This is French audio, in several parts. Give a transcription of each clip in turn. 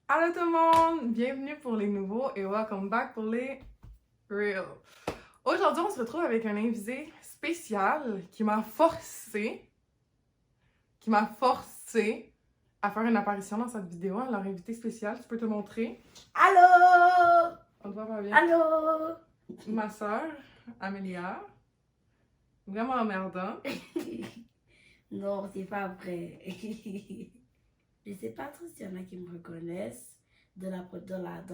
Allô tout le monde! Bienvenue pour les nouveaux et welcome back pour les reels. Aujourd'hui, on se retrouve avec un invité spécial qui m'a forcé à faire une apparition dans cette vidéo. Alors, invité spécial, tu peux te montrer? Allô? On te voit pas bien. Allô? Ma soeur, Amélia. Vraiment emmerdant. Non, c'est pas vrai. Je sais pas trop s'il y en a qui me reconnaissent dans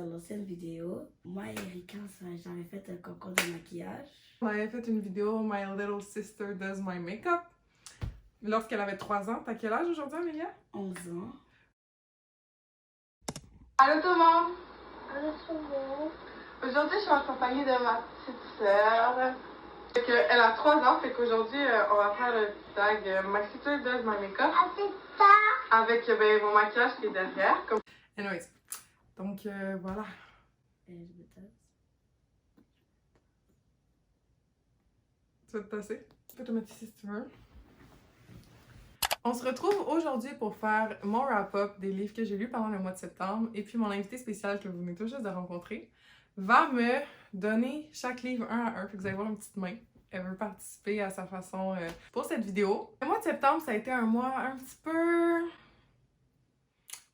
l'ancienne vidéo. Moi et Erika, j'avais fait un concours de maquillage. On avait fait une vidéo My Little Sister Does My Makeup lorsqu'elle avait 3 ans. T'as quel âge aujourd'hui, Amélia? 11 ans. Allô tout le monde! Allô tout le monde. Aujourd'hui, je suis accompagnée de ma petite sœur. Elle a 3 ans, fait qu'aujourd'hui, on va faire le tag My Sister Does My Makeup. Avec mon maquillage qui est derrière. Anyways, donc voilà. Tu vas te tasser? Tu peux te mettre ici si tu veux. On se retrouve aujourd'hui pour faire mon wrap-up des livres que j'ai lus pendant le mois de septembre. Et puis mon invité spécial que vous venez tout juste de rencontrer va me donner chaque livre un à un. Fait que vous allez voir une petite main. Elle veut participer à sa façon pour cette vidéo. Le mois de septembre, ça a été un mois un petit peu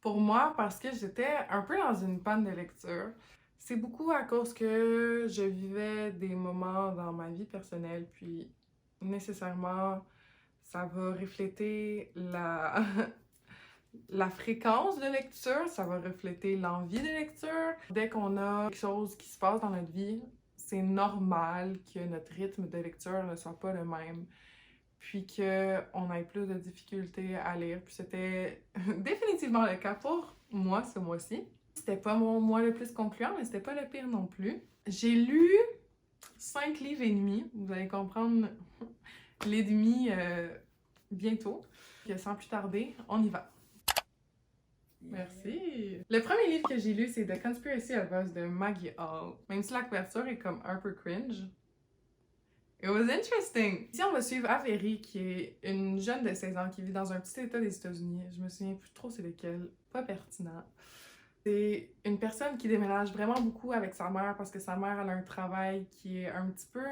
pour moi parce que j'étais un peu dans une panne de lecture. C'est beaucoup à cause que je vivais des moments dans ma vie personnelle, puis nécessairement, ça va refléter la fréquence de lecture, ça va refléter l'envie de lecture. Dès qu'on a quelque chose qui se passe dans notre vie, c'est normal que notre rythme de lecture ne soit pas le même, puis qu'on ait plus de difficultés à lire. Puis c'était définitivement le cas pour moi ce mois-ci. C'était pas mon mois le plus concluant, mais c'était pas le pire non plus. J'ai lu 5 livres et demi. Vous allez comprendre les demi bientôt. Et sans plus tarder, on y va. Merci! Le premier livre que j'ai lu, c'est The Conspiracy of Us de Maggie Hall. Même si la couverture est comme un peu cringe, it was interesting! Ici, on va suivre Avery, qui est une jeune de 16 ans qui vit dans un petit état des États-Unis. Je me souviens plus trop c'est lequel. Pas pertinent. C'est une personne qui déménage vraiment beaucoup avec sa mère parce que sa mère elle a un travail qui est un petit peu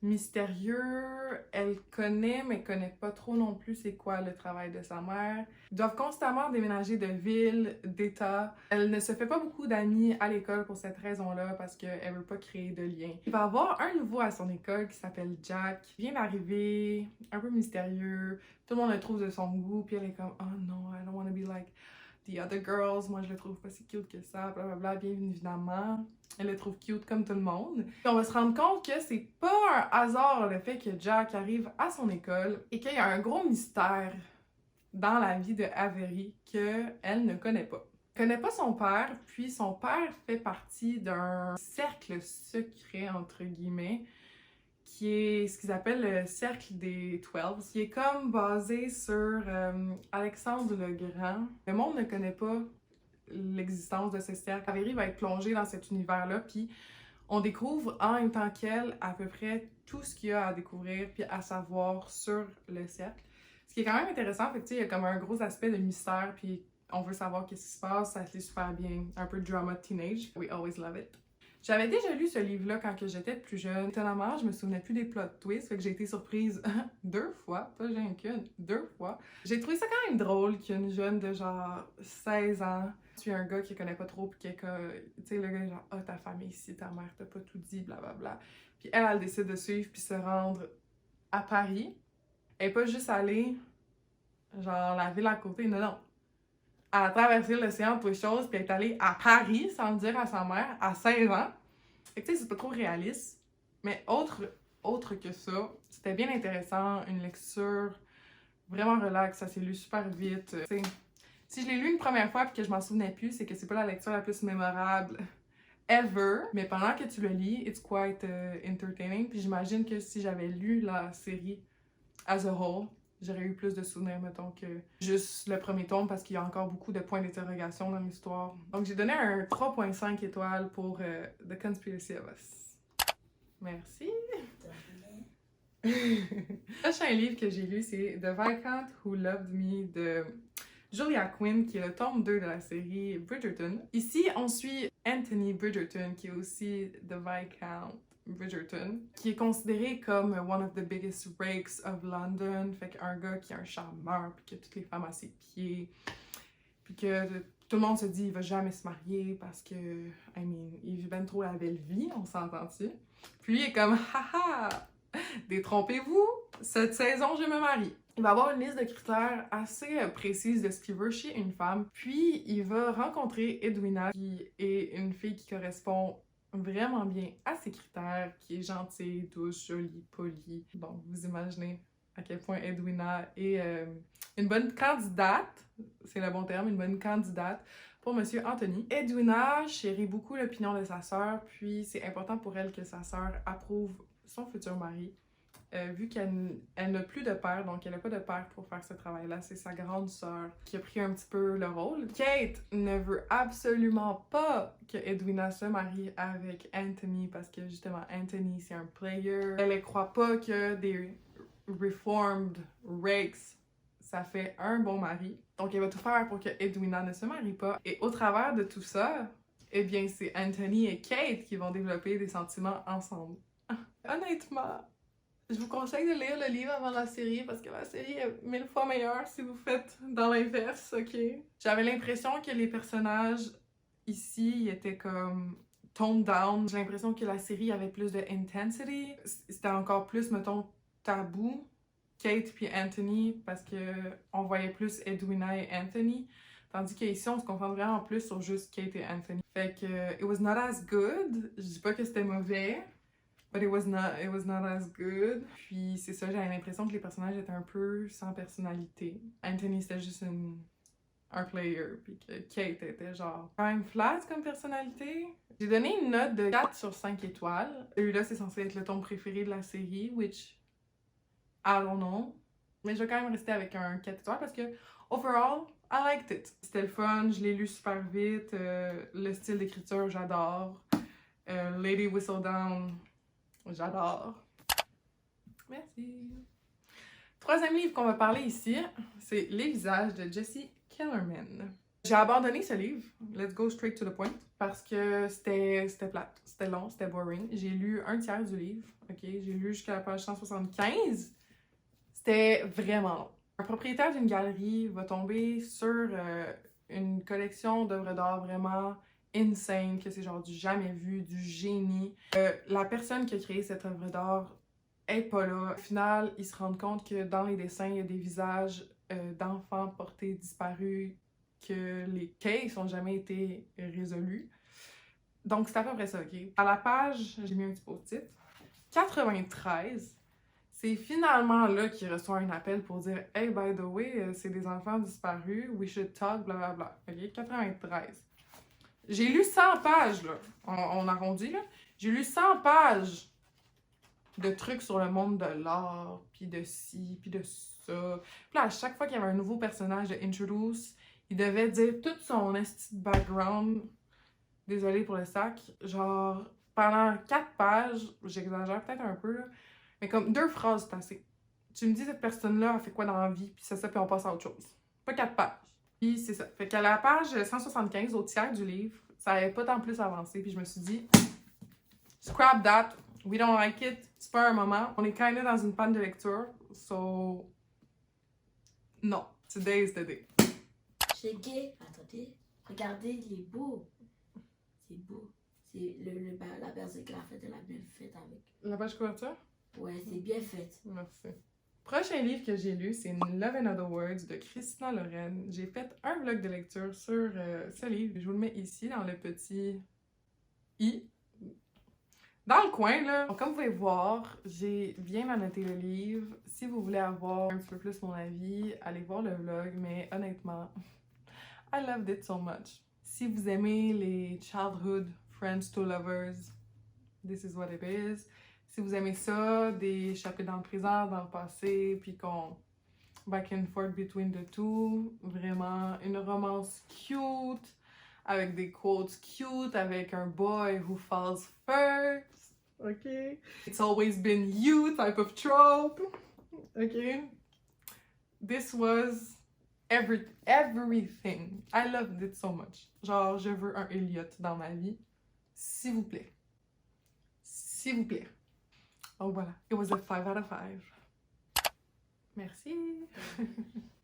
mystérieux. Elle connaît, mais connaît pas trop non plus c'est quoi le travail de sa mère. Ils doivent constamment déménager de ville, d'état. Elle ne se fait pas beaucoup d'amis à l'école pour cette raison-là parce qu'elle veut pas créer de liens. Il va y avoir un nouveau à son école qui s'appelle Jack, qui vient d'arriver, un peu mystérieux. Tout le monde le trouve de son goût, puis elle est comme « Oh non, I don't want to be like the other girls, moi je le trouve pas si cute que ça, blablabla, bien évidemment. » Elle le trouve cute comme tout le monde. Puis on va se rendre compte que c'est pas un hasard le fait que Jack arrive à son école et qu'il y a un gros mystère dans la vie de Avery qu'elle ne connaît pas. Elle connaît pas son père, puis son père fait partie d'un cercle secret, entre guillemets, qui est ce qu'ils appellent le cercle des 12, qui est comme basé sur Alexandre le Grand. Le monde ne connaît pas l'existence de ce cercle. Avery va être plongée dans cet univers-là, puis on découvre en même temps qu'elle à peu près tout ce qu'il y a à découvrir puis à savoir sur le cercle. Ce qui est quand même intéressant, fait que tu sais, il y a comme un gros aspect de mystère, puis on veut savoir qu'est-ce qui se passe, ça se lit super bien, un peu de drama teenage, we always love it. J'avais déjà lu ce livre-là quand j'étais plus jeune. Étonnamment, je me souvenais plus des plot twists, fait que j'ai été surprise 2 fois, pas j'ai qu'une, 2 fois. J'ai trouvé ça quand même drôle qu'une jeune de genre 16 ans suit un gars qui connaît pas trop, puis qui est comme, tu sais, le gars est genre « Ah, ta famille ici, ta mère t'a pas tout dit, blablabla. » Puis elle décide de suivre puis se rendre à Paris. Elle est pas juste allée, genre, la ville à côté, non, non. Elle a traversé l'océan pour les choses, puis elle est allée à Paris sans le dire à sa mère, à 16 ans. Fait que tu sais, c'est pas trop réaliste. Mais autre que ça, c'était bien intéressant, une lecture vraiment relax, ça s'est lu super vite. T'sais, si je l'ai lu une première fois puis que je m'en souvenais plus, c'est que c'est pas la lecture la plus mémorable ever. Mais pendant que tu le lis, it's quite entertaining. Puis j'imagine que si j'avais lu la série as a whole, j'aurais eu plus de souvenirs, mettons, que juste le premier tome parce qu'il y a encore beaucoup de points d'interrogation dans l'histoire. Donc j'ai donné un 3.5 étoiles pour The Conspiracy of Us. Merci! Le prochain livre que j'ai lu, c'est The Viscount Who Loved Me de Julia Quinn, qui est le tome 2 de la série Bridgerton. Ici, on suit Anthony Bridgerton, qui est aussi The Viscount Bridgerton, qui est considéré comme one of the biggest rakes of London, fait qu'un gars qui est un charmeur, puis qui a toutes les femmes à ses pieds, puis que tout le monde se dit il va jamais se marier parce que, il vit ben trop la belle vie, on s'entend-tu? Puis il est comme, haha, détrompez-vous, cette saison je me marie. Il va avoir une liste de critères assez précise de ce qu'il veut chez une femme, puis il va rencontrer Edwina, qui est une fille qui correspond vraiment bien à ses critères, qui est gentille, douce, jolie, polie. Bon, vous imaginez à quel point Edwina est une bonne candidate, c'est le bon terme, une bonne candidate pour Monsieur Anthony. Edwina chérit beaucoup l'opinion de sa sœur, puis c'est important pour elle que sa sœur approuve son futur mari. Vu qu'elle n'a plus de père, donc elle n'a pas de père pour faire ce travail-là, c'est sa grande sœur qui a pris un petit peu le rôle. Kate ne veut absolument pas que Edwina se marie avec Anthony parce que justement Anthony c'est un player. Elle ne croit pas que des reformed rakes ça fait un bon mari. Donc elle va tout faire pour que Edwina ne se marie pas. Et au travers de tout ça, eh bien c'est Anthony et Kate qui vont développer des sentiments ensemble. Honnêtement, je vous conseille de lire le livre avant la série parce que la série est 1000 fois meilleure si vous faites dans l'inverse, ok? J'avais l'impression que les personnages ici étaient comme toned down. J'ai l'impression que la série avait plus de intensity. C'était encore plus, mettons, tabou, Kate puis Anthony, parce que on voyait plus Edwina et Anthony. Tandis qu'ici, on se concentre vraiment plus sur juste Kate et Anthony. Fait que, it was not as good. Je dis pas que c'était mauvais. But it was not as good. Puis c'est ça, j'avais l'impression que les personnages étaient un peu sans personnalité. Anthony, c'était juste un player, puis que Kate était genre quand même flat comme personnalité. J'ai donné une note de 4 sur 5 étoiles. Celui-là, c'est censé être le ton préféré de la série, which, I don't know. Mais je vais quand même rester avec un 4 étoiles parce que, overall, I liked it. C'était le fun, je l'ai lu super vite. Le style d'écriture, j'adore. Lady Whistledown, j'adore. Merci. Troisième livre qu'on va parler ici, c'est Les visages de Jessie Kellerman. J'ai abandonné ce livre, let's go straight to the point, parce que c'était plate, c'était long, c'était boring. J'ai lu un tiers du livre, ok? J'ai lu jusqu'à la page 175. C'était vraiment long. Un propriétaire d'une galerie va tomber sur une collection d'œuvres d'art vraiment insane, que c'est genre du jamais vu, du génie. La personne qui a créé cette œuvre d'art est pas là. Au final, ils se rendent compte que dans les dessins, il y a des visages d'enfants portés disparus, que les cases n'ont jamais été résolus. Donc, c'est à peu près ça, ok? À la page, j'ai mis un petit post-it. 93, c'est finalement là qu'il reçoit un appel pour dire « Hey, by the way, c'est des enfants disparus, we should talk, blablabla. » Ok? 93. J'ai lu 100 pages, là. On arrondit, là. J'ai lu 100 pages de trucs sur le monde de l'art, puis de ci, puis de ça. Puis là, à chaque fois qu'il y avait un nouveau personnage de Introduce, il devait dire tout son esti de background. Désolée pour le sac. Genre, pendant 4 pages, j'exagère peut-être un peu, là, mais comme 2 phrases, c'est assez. Tu me dis cette personne-là a fait quoi dans la vie, puis c'est ça, puis on passe à autre chose. Pas 4 pages. Puis c'est ça. Fait qu'à la page 175, au tiers du livre, ça avait pas tant plus avancé, puis je me suis dit, scrap that, we don't like it, c'est pas un moment. On est quand même dans une panne de lecture, so. Non, today is the day. C'est gay. Attendez, regardez, il est beau. C'est beau. C'est la personne qui l'a fait, elle a bien fait avec. La page couverture? Ouais, c'est bien fait. Merci. Prochain livre que j'ai lu, c'est Love and Other Words de Christina Loren. J'ai fait un vlog de lecture sur ce livre. Je vous le mets ici dans le petit i. Dans le coin, là. Donc, comme vous pouvez voir, j'ai bien annoté le livre. Si vous voulez avoir un petit peu plus mon avis, allez voir le vlog. Mais honnêtement, I loved it so much. Si vous aimez les childhood friends to lovers, this is what it is. Si vous aimez ça, des chapitres dans le présent, dans le passé, puis qu'on back and forth between the two, vraiment une romance cute, avec des quotes cute, avec un boy who falls first, ok? It's always been you type of trope, ok? This was Everything. I loved it so much. Genre, je veux un Elliot dans ma vie. S'il vous plaît. S'il vous plaît. Oh voilà. It was a 5 out of 5. Merci. Tu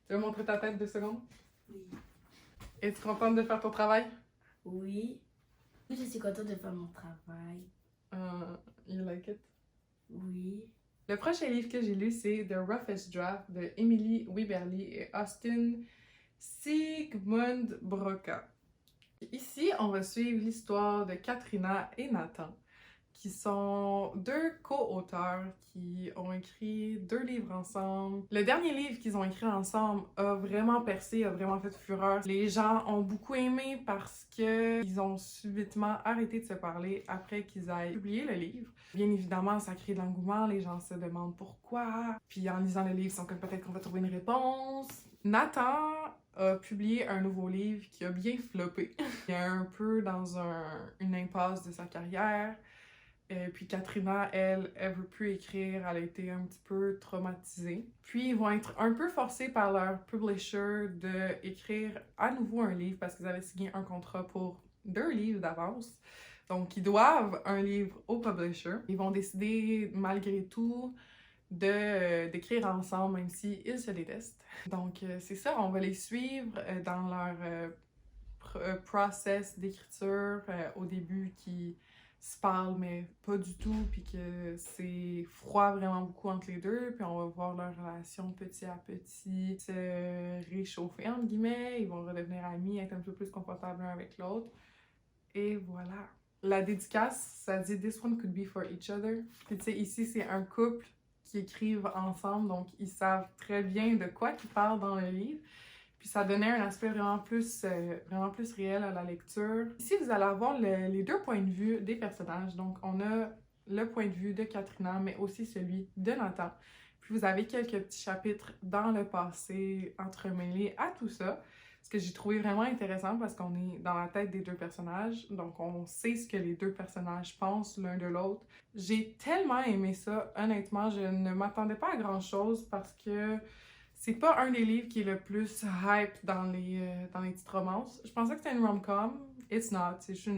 veux montrer ta tête 2 secondes? Oui. Es-tu contente de faire ton travail? Oui. Je suis contente de faire mon travail. You like it? Oui. Le prochain livre que j'ai lu, c'est The Roughest Draft de Emily Wieberly et Austin Sigmund Broca. Ici, on va suivre l'histoire de Katrina et Nathan, qui sont 2 co-auteurs qui ont écrit 2 livres ensemble. Le dernier livre qu'ils ont écrit ensemble a vraiment percé, a vraiment fait fureur. Les gens ont beaucoup aimé parce qu'ils ont subitement arrêté de se parler après qu'ils aient publié le livre. Bien évidemment, ça crée de l'engouement, les gens se demandent pourquoi. Puis en lisant le livre, ils sont comme peut-être qu'on va trouver une réponse. Nathan a publié un nouveau livre qui a bien floppé. Il est un peu dans une impasse de sa carrière. Puis Katrina, elle veut plus écrire, elle a été un petit peu traumatisée. Puis ils vont être un peu forcés par leur publisher d'écrire à nouveau un livre parce qu'ils avaient signé un contrat pour 2 livres d'avance. Donc ils doivent un livre au publisher. Ils vont décider malgré tout d'écrire ensemble même s'ils se détestent. Donc c'est ça, on va les suivre dans leur process d'écriture au début qui se parlent mais pas du tout, puis que c'est froid vraiment beaucoup entre les deux, puis on va voir leur relation petit à petit se réchauffer entre guillemets, ils vont redevenir amis, être un peu plus confortables l'un avec l'autre, et voilà. La dédicace, ça dit « This one could be for each other », puis tu sais, ici c'est un couple qui écrivent ensemble, donc ils savent très bien de quoi ils parlent dans le livre. Puis ça donnait un aspect vraiment plus réel à la lecture. Ici, vous allez avoir les 2 points de vue des personnages. Donc, on a le point de vue de Katrina, mais aussi celui de Nathan. Puis vous avez quelques petits chapitres dans le passé entremêlés à tout ça. Ce que j'ai trouvé vraiment intéressant parce qu'on est dans la tête des 2 personnages. Donc, on sait ce que les 2 personnages pensent l'un de l'autre. J'ai tellement aimé ça. Honnêtement, je ne m'attendais pas à grand-chose parce que c'est pas un des livres qui est le plus hype dans les petites romances. Je pensais que c'était une rom-com. It's not. C'est juste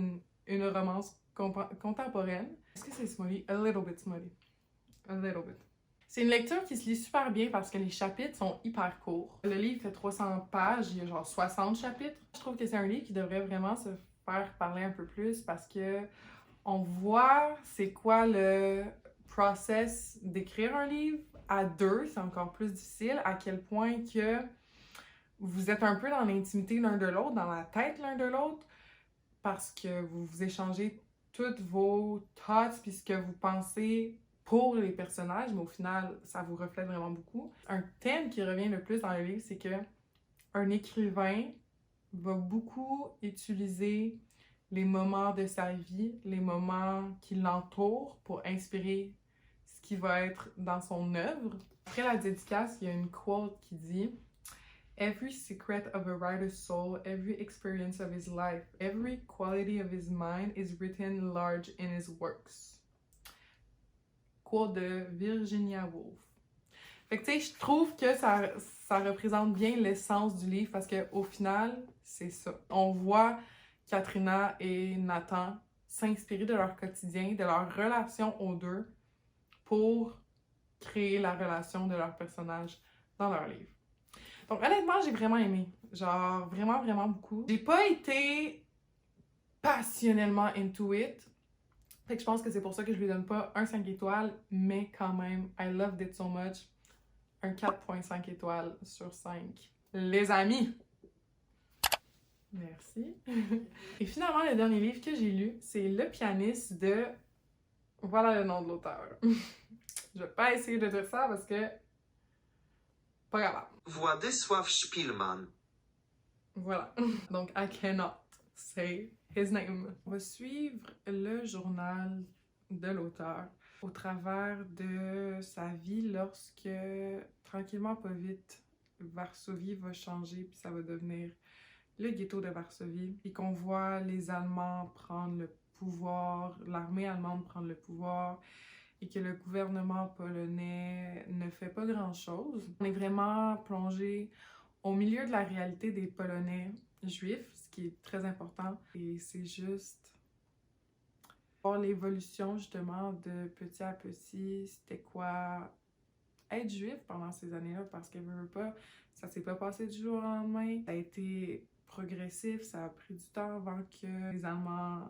une romance contemporaine. Est-ce que c'est smutty? A little bit smutty. A little bit. C'est une lecture qui se lit super bien parce que les chapitres sont hyper courts. Le livre fait 300 pages, il y a genre 60 chapitres. Je trouve que c'est un livre qui devrait vraiment se faire parler un peu plus parce que on voit c'est quoi le process d'écrire un livre. À 2, c'est encore plus difficile, à quel point que vous êtes un peu dans l'intimité l'un de l'autre, dans la tête l'un de l'autre, parce que vous échangez toutes vos thoughts puis ce que vous pensez pour les personnages, mais au final, ça vous reflète vraiment beaucoup. Un thème qui revient le plus dans le livre, c'est que un écrivain va beaucoup utiliser les moments de sa vie, les moments qui l'entourent pour inspirer qui va être dans son œuvre. Après la dédicace, il y a une quote qui dit « Every secret of a writer's soul, every experience of his life, every quality of his mind is written large in his works. » Quote de Virginia Woolf. Fait que tu sais, je trouve que ça représente bien l'essence du livre parce qu'au final, c'est ça. On voit Katrina et Nathan s'inspirer de leur quotidien, de leur relation aux 2, pour créer la relation de leurs personnages dans leur livre. Donc honnêtement, j'ai vraiment aimé. Genre vraiment, vraiment beaucoup. J'ai pas été passionnellement into it. Fait que je pense que c'est pour ça que je lui donne pas un 5 étoiles, mais quand même, I loved it so much. Un 4.5 étoiles sur 5. Les amis! Merci. Et finalement, le dernier livre que j'ai lu, c'est Le pianiste de... Voilà le nom de l'auteur. Je vais pas essayer de dire ça parce que... Pas grave. Władysław Szpilman. Voilà. Donc, I cannot say his name. On va suivre le journal de l'auteur au travers de sa vie lorsque, tranquillement, pas vite, Varsovie va changer puis ça va devenir le ghetto de Varsovie et qu'on voit les Allemands prendre le pouvoir, l'armée allemande prendre le pouvoir et que le gouvernement polonais ne fait pas grand-chose. On est vraiment plongé au milieu de la réalité des Polonais juifs, ce qui est très important. Et c'est juste voir l'évolution justement de petit à petit, c'était quoi être juif pendant ces années-là, parce que veux pas, ça s'est pas passé du jour au lendemain. Ça a été progressif, ça a pris du temps avant que les Allemands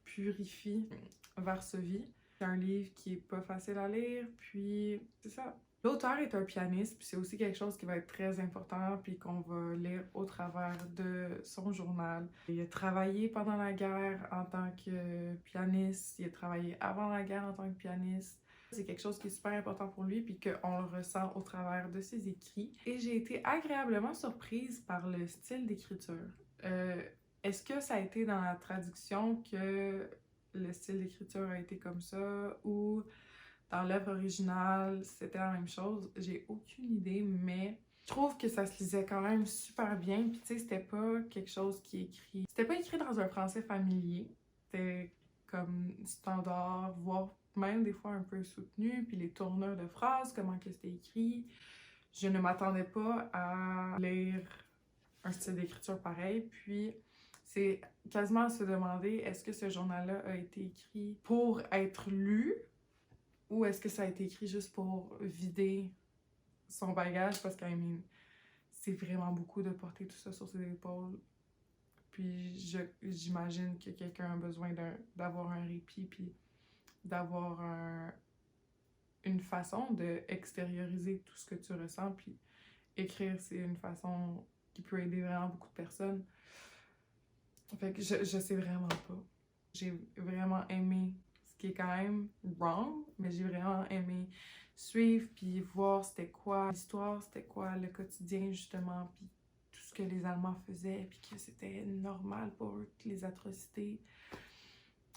purifient Varsovie. C'est un livre qui est pas facile à lire, puis c'est ça. L'auteur est un pianiste, puis c'est aussi quelque chose qui va être très important, puis qu'on va lire au travers de son journal. Il a travaillé pendant la guerre en tant que pianiste, il a travaillé avant la guerre en tant que pianiste. C'est quelque chose qui est super important pour lui, puis qu'on le ressent au travers de ses écrits. Et j'ai été agréablement surprise par le style d'écriture. Est-ce que ça a été dans la traduction que le style d'écriture a été comme ça, ou dans l'œuvre originale, c'était la même chose? J'ai aucune idée, mais je trouve que ça se lisait quand même super bien. Puis tu sais, c'était pas quelque chose qui est écrit... C'était pas écrit dans un français familier. C'était comme standard, voire même des fois un peu soutenu. Puis les tournures de phrases, comment que c'était écrit. Je ne m'attendais pas à lire un style d'écriture pareil. Puis c'est quasiment à se demander, est-ce que ce journal-là a été écrit pour être lu, ou est-ce que ça a été écrit juste pour vider son bagage? Parce que, c'est vraiment beaucoup de porter tout ça sur ses épaules. Puis j'imagine que quelqu'un a besoin d'avoir un répit, puis d'avoir une façon d'extérioriser tout ce que tu ressens. Puis écrire, c'est une façon qui peut aider vraiment beaucoup de personnes. Fait que je sais vraiment pas. J'ai vraiment aimé, ce qui est quand même wrong, mais j'ai vraiment aimé suivre puis voir c'était quoi l'histoire, c'était quoi le quotidien justement, puis tout ce que les Allemands faisaient, puis que c'était normal pour eux, toutes les atrocités.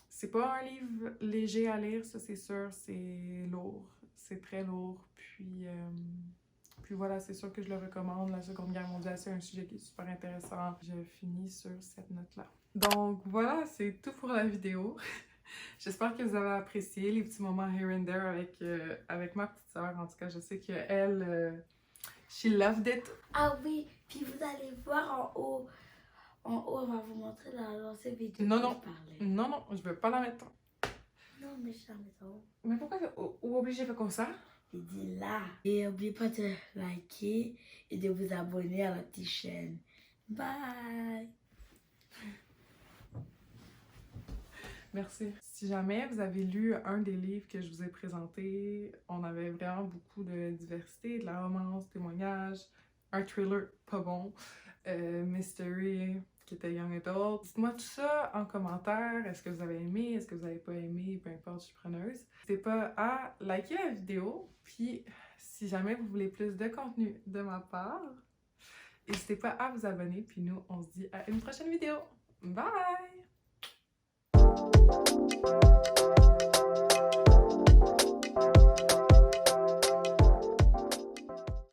C'est pas un livre léger à lire, ça c'est sûr, c'est lourd, c'est très lourd, puis voilà, c'est sûr que je le recommande. La Seconde Guerre mondiale, c'est un sujet qui est super intéressant. Je finis sur cette note-là. Donc voilà, c'est tout pour la vidéo. J'espère que vous avez apprécié les petits moments here and there avec ma petite sœur. En tout cas, je sais qu'elle, she loved it. Ah oui, puis vous allez voir en haut. En haut, on va vous montrer l'ancienne vidéo Non, que non. je parlais. Non, je veux pas la mettre. Non, mais je la mets en haut. Mais pourquoi ou obligé de faire comme ça? Je dis là. Et n'oubliez pas de liker et de vous abonner à la petite chaîne. Bye! Merci. Si jamais vous avez lu un des livres que je vous ai présentés, on avait vraiment beaucoup de diversité, de la romance, témoignages, un thriller pas bon, mystery qui était young adult. Dites-moi tout ça en commentaire. Est-ce que vous avez aimé? Est-ce que vous n'avez pas aimé? Peu importe, je suis preneuse. N'hésitez pas à liker la vidéo. Puis, si jamais vous voulez plus de contenu de ma part, n'hésitez pas à vous abonner. Puis nous, on se dit à une prochaine vidéo. Bye!